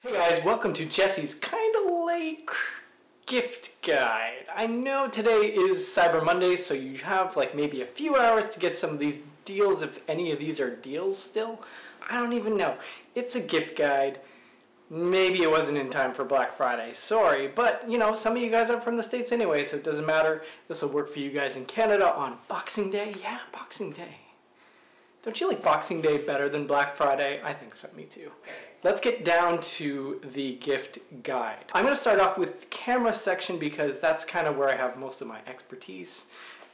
Hey guys, welcome to Jesse's kinda late gift guide. I know today is Cyber Monday, so you have like maybe a few hours to get some of these deals, if any of these are deals still. I don't even know. It's a gift guide. Maybe it wasn't in time for Black Friday. Sorry, but you know, some of you guys are from the States anyway, so it doesn't matter. This will work for you guys in Canada on Boxing Day. Yeah, Boxing Day. Don't you like Boxing Day better than Black Friday? I think so, me too. Let's get down to the gift guide. I'm going to start off with the camera section because that's kind of where I have most of my expertise.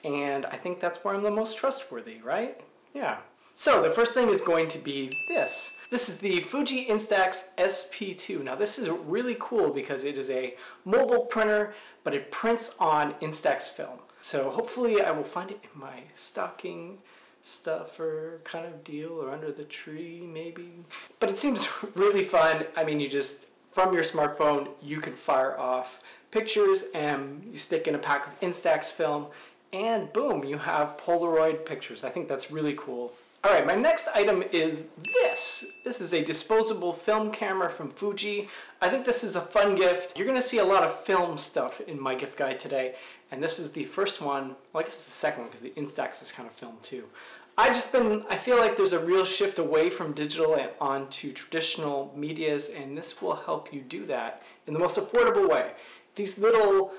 And I think that's where I'm the most trustworthy, right? Yeah. So the first thing is going to be this. This is the Fuji Instax SP2. Now this is really cool because it is a mobile printer, but it prints on Instax film. So hopefully I will find it in my stocking stuffer kind of deal, or under the tree maybe. But it seems really fun. I mean, you just, from your smartphone, you can fire off pictures and you stick in a pack of Instax film and boom, you have Polaroid pictures. I think that's really cool. All right, my next item is this. This is a disposable film camera from Fuji. I think this is a fun gift. You're gonna see a lot of film stuff in my gift guide today, and this is the first one. Well, I guess it's the second one because the Instax is kind of film too. I feel like there's a real shift away from digital and onto traditional medias, and this will help you do that in the most affordable way. These little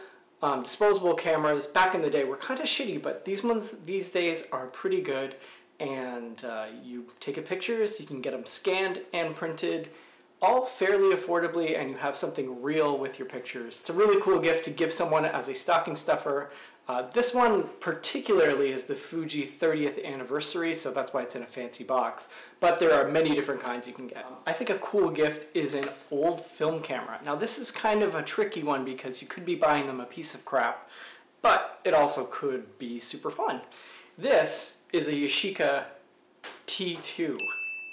disposable cameras back in the day were kind of shitty, but these ones these days are pretty good. And you take a pictures, you can get them scanned and printed, all fairly affordably, and you have something real with your pictures. It's a really cool gift to give someone as a stocking stuffer. This one particularly is the Fuji 30th anniversary, so that's why it's in a fancy box. But there are many different kinds you can get. I think a cool gift is an old film camera. Now this is kind of a tricky one because you could be buying them a piece of crap, but it also could be super fun. This is a Yashica T2.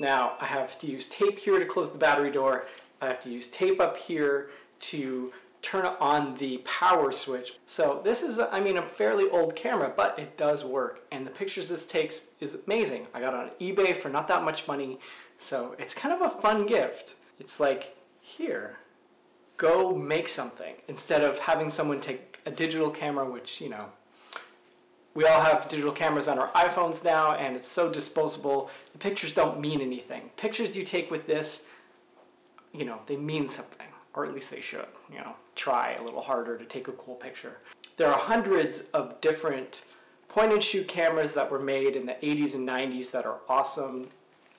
Now I have to use tape here to close the battery door. I have to use tape up here to turn on the power switch. So this is, I mean, a fairly old camera, but it does work. And the pictures this takes is amazing. I got it on eBay for not that much money. So it's kind of a fun gift. It's like, here, go make something. Instead of having someone take a digital camera, which, you know, we all have digital cameras on our iPhones now, and it's so disposable. The pictures don't mean anything. Pictures you take with this, you know, they mean something, or at least they should. You know, try a little harder to take a cool picture. There are hundreds of different point-and-shoot cameras that were made in the 80s and 90s that are awesome,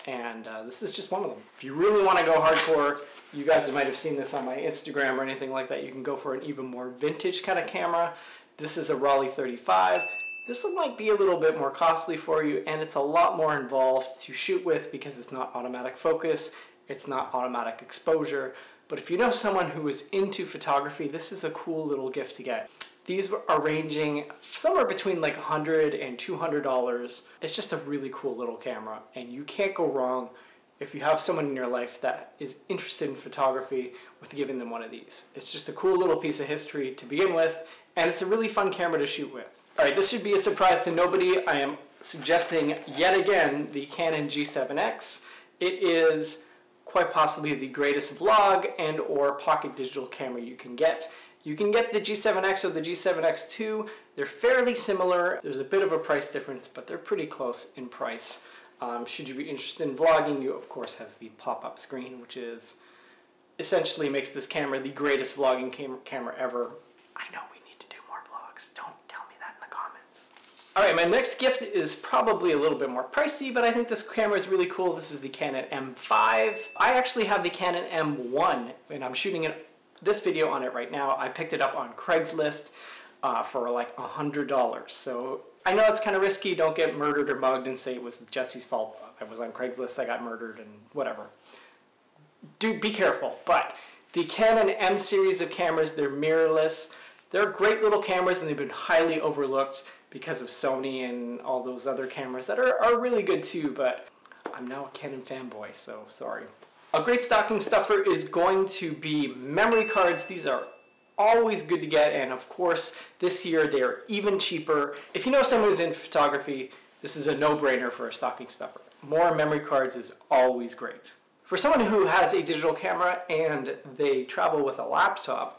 and this is just one of them. If you really want to go hardcore, you guys might have seen this on my Instagram or anything like that, you can go for an even more vintage kind of camera. This is a Raleigh 35. This one might be a little bit more costly for you, and it's a lot more involved to shoot with because it's not automatic focus, it's not automatic exposure. But if you know someone who is into photography, this is a cool little gift to get. These are ranging somewhere between like $100 and $200. It's just a really cool little camera, and you can't go wrong if you have someone in your life that is interested in photography with giving them one of these. It's just a cool little piece of history to begin with, and it's a really fun camera to shoot with. Alright, this should be a surprise to nobody. I am suggesting yet again the Canon G7X. It is quite possibly the greatest vlog and or pocket digital camera you can get. You can get the G7X or the G7X II. They're fairly similar. There's a bit of a price difference, but they're pretty close in price. Should you be interested in vlogging, you of course have the pop-up screen, which is essentially makes this camera the greatest vlogging camera ever. I know we need to do more vlogs. Don't tell me that in the comments. Alright, my next gift is probably a little bit more pricey, but I think this camera is really cool. This is the Canon M5. I actually have the Canon M1, and I'm shooting this video on it right now. I picked it up on Craigslist for like $100. So I know it's kind of risky. Don't get murdered or mugged and say it was Jesse's fault. I was on Craigslist, I got murdered and whatever. Be careful. But the Canon M series of cameras, they're mirrorless. They're great little cameras, and they've been highly overlooked because of Sony and all those other cameras that are really good too, but I'm now a Canon fanboy, so sorry. A great stocking stuffer is going to be memory cards. These are always good to get, and of course this year they are even cheaper. If you know someone who's in photography, this is a no-brainer for a stocking stuffer. More memory cards is always great. For someone who has a digital camera and they travel with a laptop,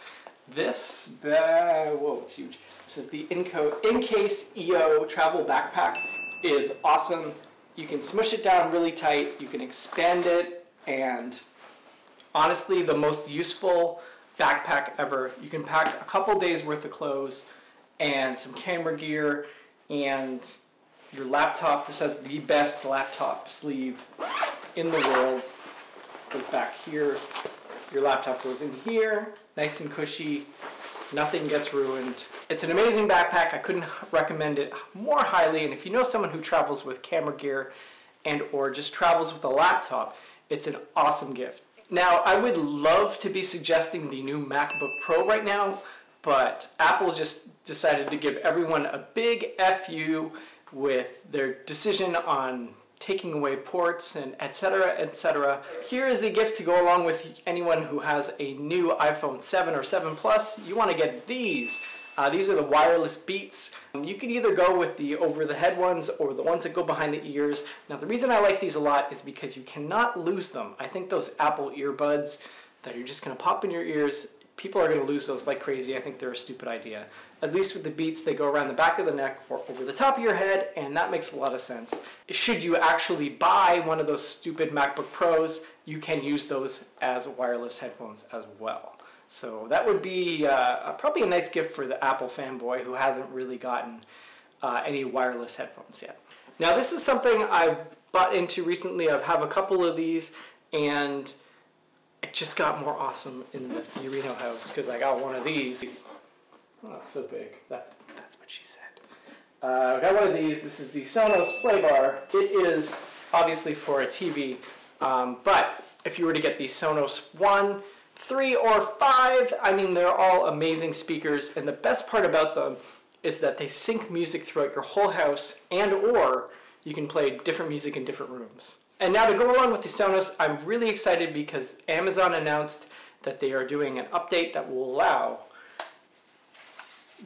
this, whoa, it's huge. This is the In-Case EO travel backpack. It is awesome. You can smush it down really tight, you can expand it, and honestly, the most useful backpack ever. You can pack a couple days worth of clothes and some camera gear and your laptop. This has the best laptop sleeve in the world. Goes back here. Your laptop goes in here, nice and cushy. Nothing gets ruined. It's an amazing backpack. I couldn't recommend it more highly. And if you know someone who travels with camera gear and or just travels with a laptop, it's an awesome gift. Now, I would love to be suggesting the new MacBook Pro right now, but Apple just decided to give everyone a big FU with their decision on taking away ports and etc., etc. Here is a gift to go along with anyone who has a new iPhone 7 or 7 Plus. You want to get these. These are the wireless Beats. You can either go with the over-the-head ones or the ones that go behind the ears. Now the reason I like these a lot is because you cannot lose them. I think those Apple earbuds that you're just going to pop in your ears, people are going to lose those like crazy. I think they're a stupid idea. At least with the Beats, they go around the back of the neck or over the top of your head, and that makes a lot of sense. Should you actually buy one of those stupid MacBook Pros, you can use those as wireless headphones as well. So that would be probably a nice gift for the Apple fanboy who hasn't really gotten any wireless headphones yet. Now this is something I've bought into recently. I have a couple of these, and it just got more awesome in the Fiorino house because I got one of these. Oh, it's so big. That's what she said. I got one of these. This is the Sonos Play Bar. It is obviously for a TV, but if you were to get the Sonos 1, 3, or 5, I mean, they're all amazing speakers, and the best part about them is that they sync music throughout your whole house, and or you can play different music in different rooms. And now to go along with the Sonos, I'm really excited because Amazon announced that they are doing an update that will allow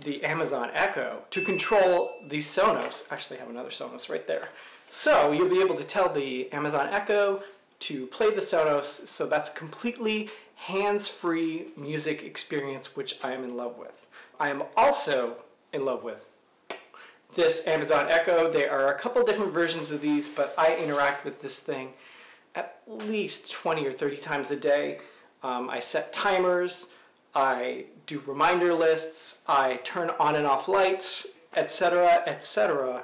the Amazon Echo to control the Sonos. Actually, I have another Sonos right there. So you'll be able to tell the Amazon Echo to play the Sonos, so that's completely hands-free music experience, which I am in love with. I am also in love with this Amazon Echo. There are a couple different versions of these, but I interact with this thing at least 20 or 30 times a day. I set timers, I do reminder lists, I turn on and off lights, etc., etc.,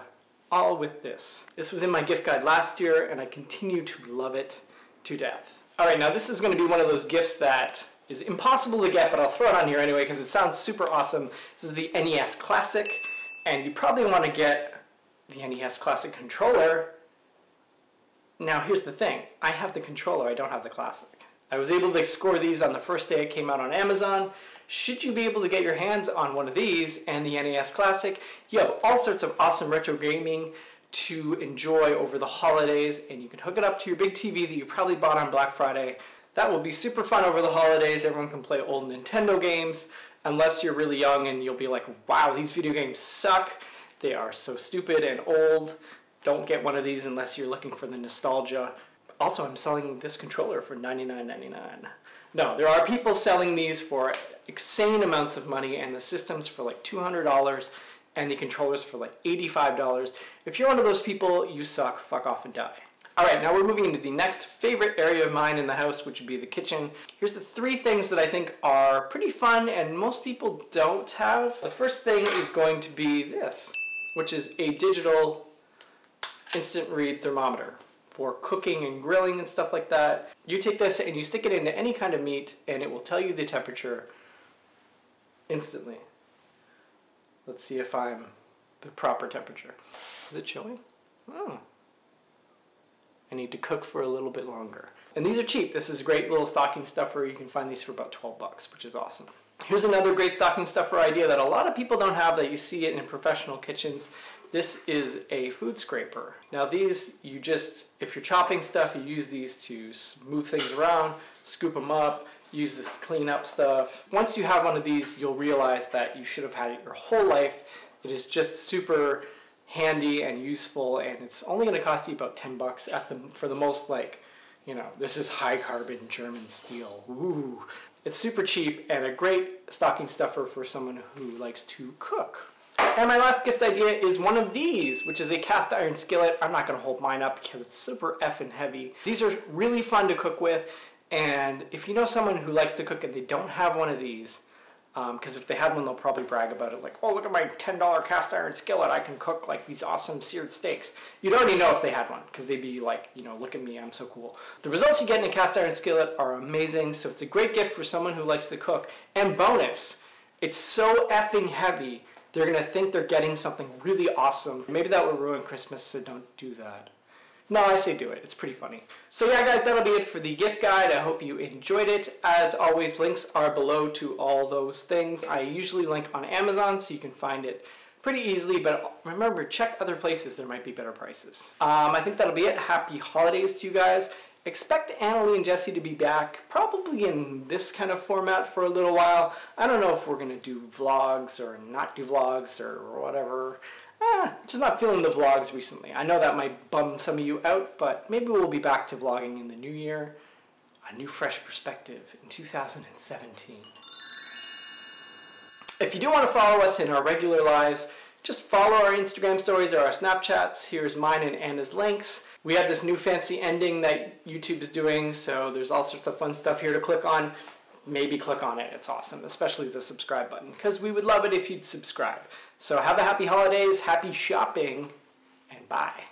all with this. This was in my gift guide last year, and I continue to love it to death. All right, now this is going to be one of those gifts that is impossible to get, but I'll throw it on here anyway because it sounds super awesome. This is the NES Classic, and you probably want to get the NES Classic controller. Now here's the thing, I have the controller, I don't have the Classic. I was able to score these on the first day it came out on Amazon. Should you be able to get your hands on one of these and the NES Classic, you have all sorts of awesome retro gaming to enjoy over the holidays, and you can hook it up to your big TV that you probably bought on Black Friday. That will be super fun over the holidays. Everyone can play old Nintendo games, unless you're really young and you'll be like, wow, these video games suck. They are so stupid and old. Don't get one of these unless you're looking for the nostalgia. Also, I'm selling this controller for $99.99. No, there are people selling these for insane amounts of money, and the systems for like $200, and the controllers for like $85. If you're one of those people, you suck, fuck off and die. All right, now we're moving into the next favorite area of mine in the house, which would be the kitchen. Here's the 3 things that I think are pretty fun and most people don't have. The first thing is going to be this, which is a digital instant read thermometer for cooking and grilling and stuff like that. You take this and you stick it into any kind of meat and it will tell you the temperature instantly. Let's see if I'm the proper temperature. Is it chilly? Oh. I need to cook for a little bit longer. And these are cheap. This is a great little stocking stuffer. You can find these for about 12 bucks, which is awesome. Here's another great stocking stuffer idea that a lot of people don't have, that you see it in professional kitchens. This is a food scraper. Now these, you just, if you're chopping stuff, you use these to move things around, scoop them up, use this to clean up stuff. Once you have one of these, you'll realize that you should have had it your whole life. It is just super handy and useful, and it's only going to cost you about 10 bucks for the most like You know, this is high carbon German steel. Ooh. It's super cheap and a great stocking stuffer for someone who likes to cook. And my last gift idea is one of these, which is a cast iron skillet. I'm not going to hold mine up because it's super effing heavy. These are really fun to cook with, and if you know someone who likes to cook and they don't have one of these, because if they had one, they'll probably brag about it, like, oh, look at my $10 cast iron skillet, I can cook like these awesome seared steaks. You'd already know if they had one, because they'd be like, you know, look at me, I'm so cool. The results you get in a cast iron skillet are amazing, so it's a great gift for someone who likes to cook. And bonus, it's so effing heavy, they're gonna think they're getting something really awesome. Maybe that will ruin Christmas, so don't do that. No, I say do it. It's pretty funny. So yeah, guys, that'll be it for the gift guide. I hope you enjoyed it. As always, links are below to all those things. I usually link on Amazon, so you can find it pretty easily, but remember, check other places. There might be better prices. I think that'll be it. Happy holidays to you guys. Expect Annalee and Jesse to be back, probably in this kind of format for a little while. I don't know if we're going to do vlogs or not do vlogs or whatever. Just not feeling the vlogs recently. I know that might bum some of you out, but maybe we'll be back to vlogging in the new year. A new fresh perspective in 2017. If you do want to follow us in our regular lives, just follow our Instagram stories or our Snapchats. Here's mine and Anna's links. We have this new fancy ending that YouTube is doing, so there's all sorts of fun stuff here to click on. Maybe click on it, it's awesome, especially the subscribe button, because we would love it if you'd subscribe. So have a happy holidays, happy shopping, and bye.